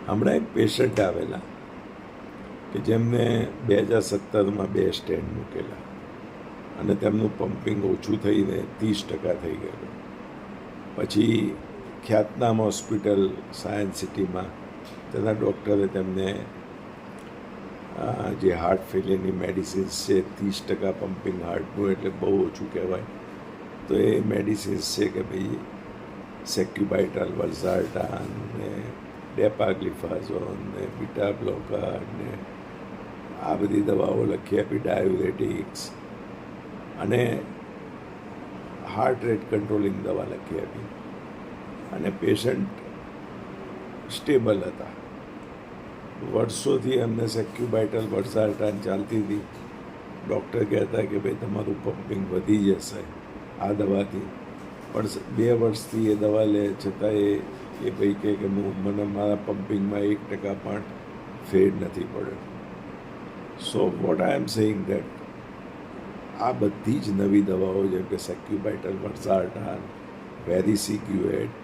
હમણાં એક પેશન્ટ આવેલા કે જેમને 2017માં 2 સ્ટેન્ટ મૂકેલા અને તેમનું પમ્પિંગ ઓછું થઈને 30% થઈ ગયેલું. પછી ખ્યાતનામ હોસ્પિટલ સાયન્સ સિટીમાં તેના ડૉક્ટરે તેમને જે હાર્ટ ફેલિયરની મેડિસિન્સ છે 30% પમ્પિંગ હાર્ટનું એટલે બહુ ઓછું કહેવાય, તો એ મેડિસિન્સ છે કે ભાઈ સેક્યુબાઇટાલ, વલ્સારટાન ને ડેપાગ્લિફાઝોન ને બીટા બ્લોકર ને આ બધી દવાઓ લખી આપી, ડાયુરેટિક્સ અને હાર્ટ રેટ કંટ્રોલિંગ દવા લખી આપી અને પેશન્ટ સ્ટેબલ હતા. વર્ષોથી એમને સેક્યુબાઇટલ, વલ્સારટાન ચાલતી હતી. ડૉક્ટર કહેતા કે ભાઈ તમારું પમ્પિંગ વધી જશે આ દવાથી, પણ 2 વર્ષથી એ દવા લે છતાં એ ભાઈ કહે કે મને મારા પમ્પિંગમાં 1% પણ ફેર નથી પડ્યો. So what I am saying that આ બધી જ નવી દવાઓ જેમ કે સેક્યુબાઇટલ, વલ્સારટાન, વેરીસિક્યુએટ,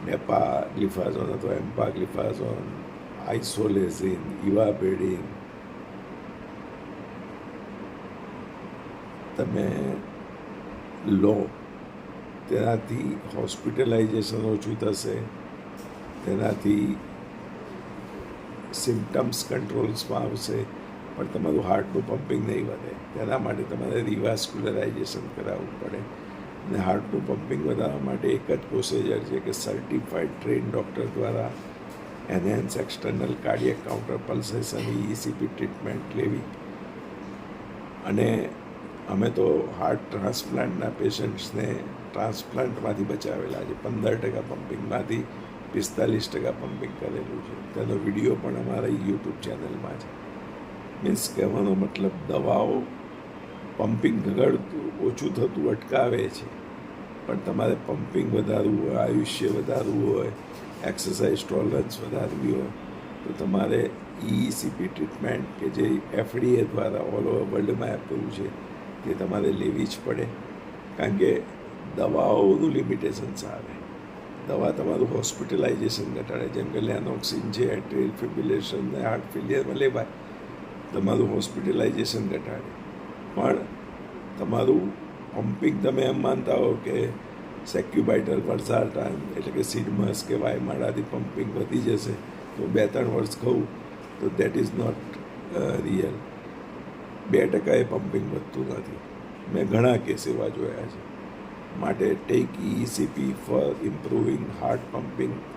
ડેપાગ્લિફાઝોન અથવા એમ્પાગ્લિફાઝોન, આઇસોલેઝિન, ઇવાપેડિન, તમે લો તેનાથી હોસ્પિટલાઇઝેશન ઓછું થશે, તેનાથી સિમ્ટમ્સ કંટ્રોલ્સમાં આવશે, પણ તમારું હાર્ટનું પમ્પિંગ નહીં વધે. તેના માટે તમારે રિવાસ્ક્યુલરાઇઝેશન કરાવવું પડે. અને હાર્ટનું પમ્પિંગ વધારવા માટે એક જ પ્રોસિજર છે કે સર્ટિફાઈડ ટ્રેન ડૉક્ટર દ્વારા enhance external cardiac counterpulsation ECP treatment લેવી. અને અમે તો હાર્ટ ટ્રાન્સપ્લાન્ટના પેશન્ટ્સને ટ્રાન્સપ્લાન્ટમાંથી બચાવેલા છે. 15% પમ્પિંગમાંથી 45% પમ્પિંગ કરેલું છે. તેનો વિડીયો પણ અમારા યુટ્યુબ ચેનલમાં છે. મીન્સ કહેવાનો મતલબ દવાઓ પમ્પિંગ ઓછું થતું અટકાવે છે, પણ તમારે પમ્પિંગ વધારવું હોય, આયુષ્ય વધારવું હોય, એક્સરસાઇઝ ટોલરન્સ વધારવી હોય તો તમારે ECP ટ્રીટમેન્ટ કે જે FDA દ્વારા ઓલ ઓવર વર્લ્ડમાં એપ્રુવ છે તે તમારે લેવી જ પડે. કારણ કે દવાઓનું લિમિટેશન્સ આવે. દવા તમારું હોસ્પિટલાઇઝેશન ઘટાડે, જેમ કે લેનોક્સિન છે, એટ્રિયલ ફિબ્રિલેશન ને હાર્ટ ફેલિયરમાં લેવાય, તમારું હોસ્પિટલાઇઝેશન ઘટાડે. પણ તમારું પમ્પિંગ તમે એમ માનતા હો કે સેક્યુબાઇટલ, વલ્સારટાન એટલે કે સિડમસ કે વાયમાડાથી પમ્પિંગ વધી જશે તો 2-3 વર્ષ કહું તો દેટ ઇઝ નોટ રિયલ. 2% એ પમ્પિંગ વધતું નથી. મેં ઘણા કેસ એવા જોયા છે. માટે take ECP for improving heart pumping